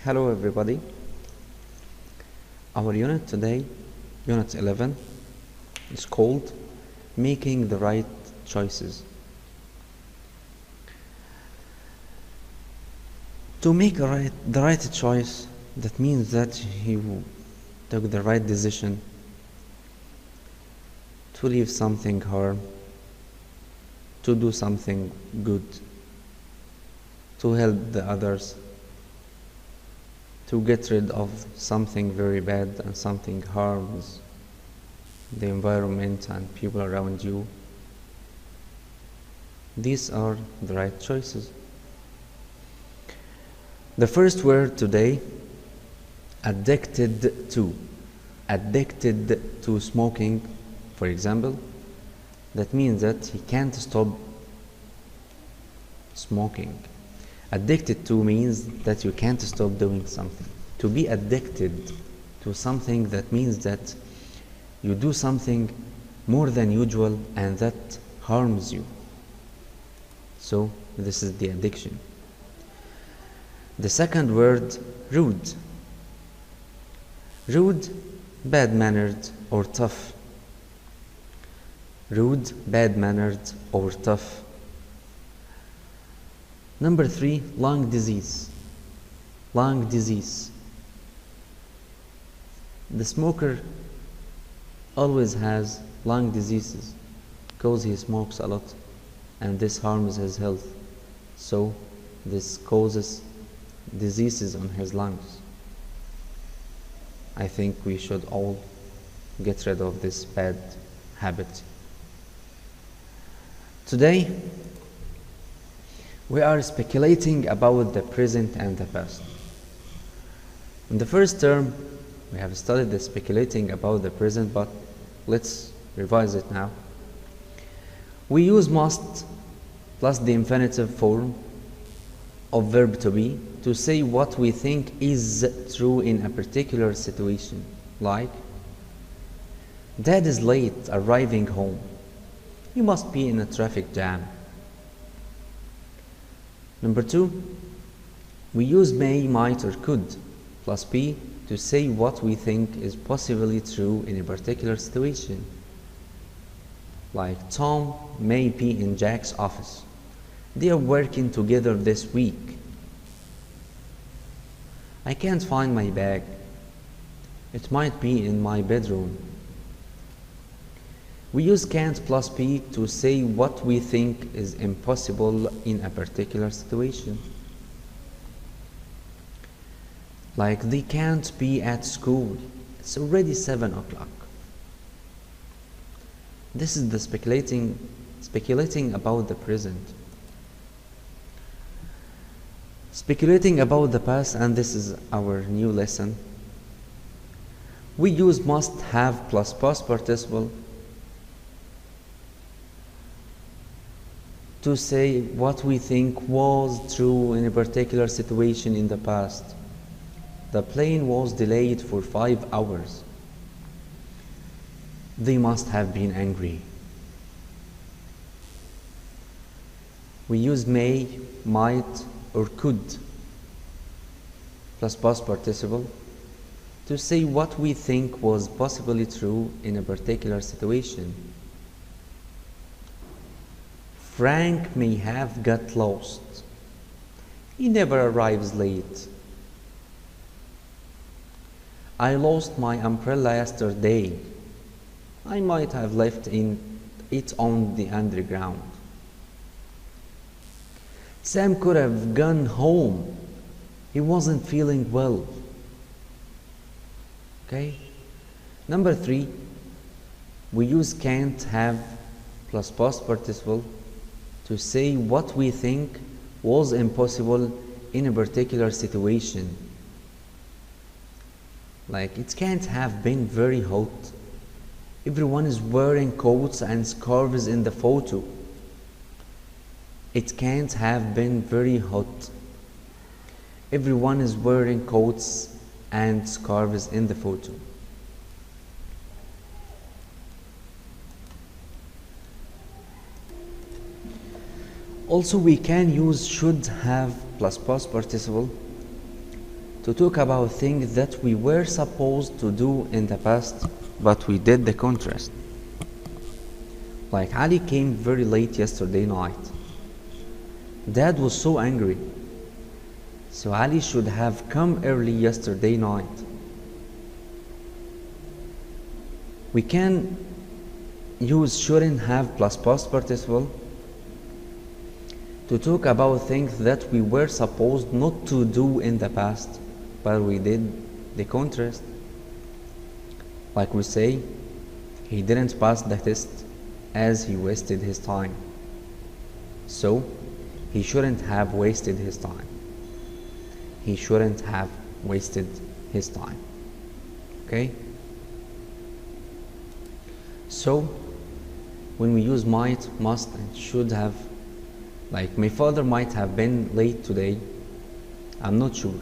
Hello everybody. Our unit today, Unit 11, is called Making the Right Choices. To make the right choice, that means that you took the right decision to leave something harm, to do something good, to help the others, to get rid of something very bad and something harms the environment and people around you. These are the right choices. The first word today, addicted to. Addicted to smoking, for example, that means that he can't stop smoking. Addicted to means that you can't stop doing something. To be addicted to something, that means that you do something more than usual and that harms you. So this is the addiction. The second word, rude. Rude, bad-mannered or tough. Rude, bad-mannered or tough. Number 3, lung disease. Lung disease. The smoker always has lung diseases because he smokes a lot and this harms his health. So this causes diseases on his lungs. I think we should all get rid of this bad habit. Today, we are speculating about the present and the past. In the first term, we have studied the speculating about the present, but let's revise it now. We use must plus the infinitive form of verb to be to say what we think is true in a particular situation, like, Dad is late arriving home. He must be in a traffic jam. Number 2, we use may, might, or could plus be to say what we think is possibly true in a particular situation. Like, Tom may be in Jack's office. They are working together this week. I can't find my bag. It might be in my bedroom. We use can't plus be to say what we think is impossible in a particular situation. Like, they can't be at school. It's already 7 o'clock. This is the speculating about the present. Speculating about the past, and this is our new lesson. We use must have plus past participle to say what we think was true in a particular situation in the past. The plane was delayed for 5 hours. They must have been angry. We use may, might, or could plus past participle to say what we think was possibly true in a particular situation. Frank may have got lost. He never arrives late. I lost my umbrella yesterday. I might have left it on the underground. Sam could have gone home. He wasn't feeling well. Okay? Number 3, we use can't have plus past participle to say what we think was impossible in a particular situation. Like, it can't have been very hot. Everyone is wearing coats and scarves in the photo. It can't have been very hot. Everyone is wearing coats and scarves in the photo. Also, we can use should have plus past participle to talk about things that we were supposed to do in the past, but we did the contrast. Like Ali came very late yesterday night. Dad was so angry. So Ali should have come early yesterday night. We can use shouldn't have plus past participle to talk about things that we were supposed not to do in the past, but we did the contrast. Like we say, he didn't pass the test as he wasted his time. So, he shouldn't have wasted his time. He shouldn't have wasted his time. Okay? So, when we use might, must, and should have, like my father might have been late today, I'm not sure.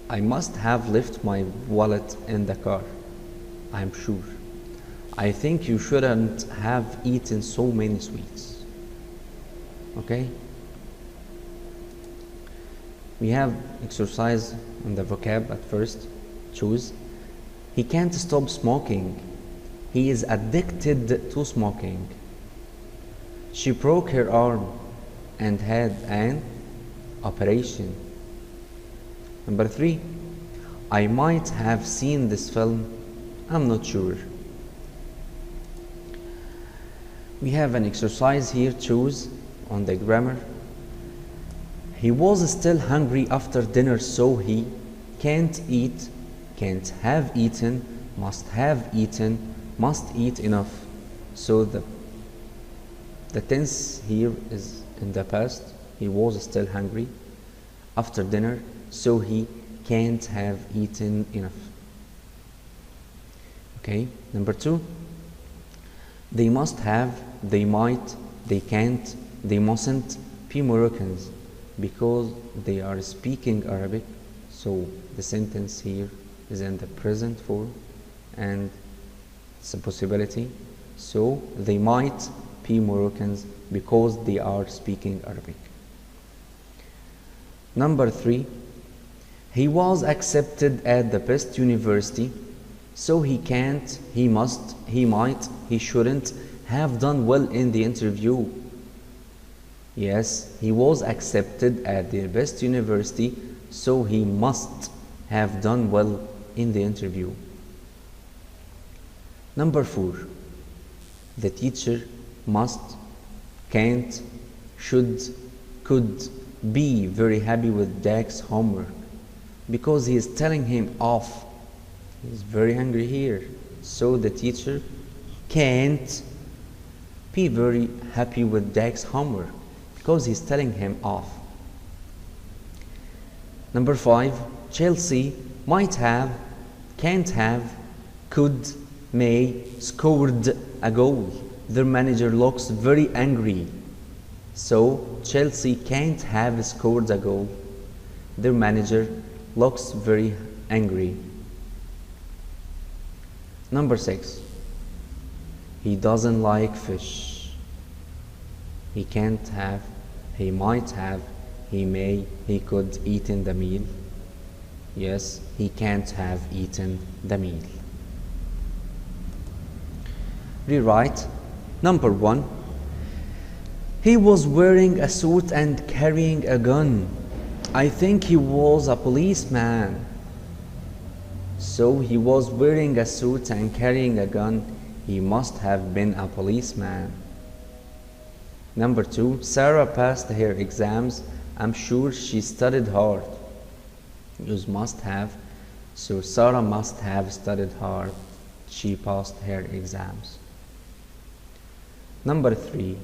I must have left my wallet in the car, I'm sure. I think you shouldn't have eaten so many sweets. Okay? We have exercise on the vocab at first. Choose. He can't stop smoking. He is addicted to smoking. She broke her arm and had an operation. Number 3. I might have seen this film. I'm not sure. We have an exercise here. Choose on the grammar. He was still hungry after dinner, so he can't eat, can't have eaten, must have eaten, must eat enough. So the tense here is in the past. He was still hungry after dinner, so he can't have eaten enough. Okay, number 2. They must have, they might, they can't, they mustn't be Moroccans because they are speaking Arabic. So the sentence here is in the present form and it's a possibility. So they might be Moroccans because they are speaking Arabic. Number 3. He was accepted at the best university, so he can't, he must, he might, he shouldn't have done well in the interview. Yes, he was accepted at the best university, so he must have done well in the interview. Number 4. The teacher must, can't, should, could be very happy with Jack's homework because he is telling him off. He is very hungry here. So the teacher can't be very happy with Jack's homework because he's telling him off. Number 5. Chelsea might have, can't have, could, may, scored a goal. Their manager looks very angry. So Chelsea can't have scored a goal. Their manager looks very angry. Number 6. He doesn't like fish. He can't have, he might have, he may, he could eaten the meal. Yes, he can't have eaten the meal. Rewrite. Number 1. He was wearing a suit and carrying a gun. I think he was a policeman. So he was wearing a suit and carrying a gun. He must have been a policeman. Number 2. Sarah passed her exams. I'm sure she studied hard. Use must have. So Sarah must have studied hard. She passed her exams. Number 3.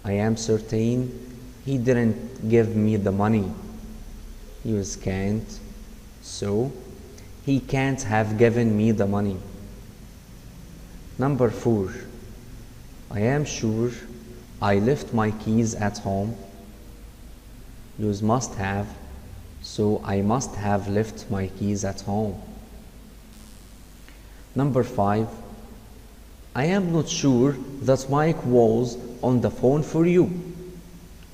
I am certain he didn't give me the money. Use can't. So he can't have given me the money. Number 4. I am sure I left my keys at home. Use must have. So I must have left my keys at home. Number 5. I am not sure that Mike was on the phone for you.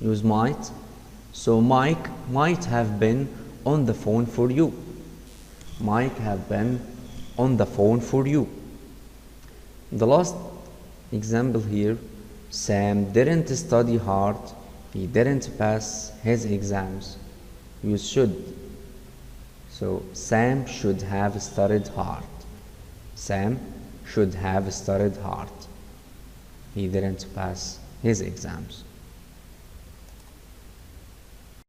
Use might. So Mike might have been on the phone for you. Mike have been on the phone for you. The last example here, Sam didn't study hard. He didn't pass his exams. You should. So Sam should have studied hard. Sam should have studied hard. He didn't pass his exams.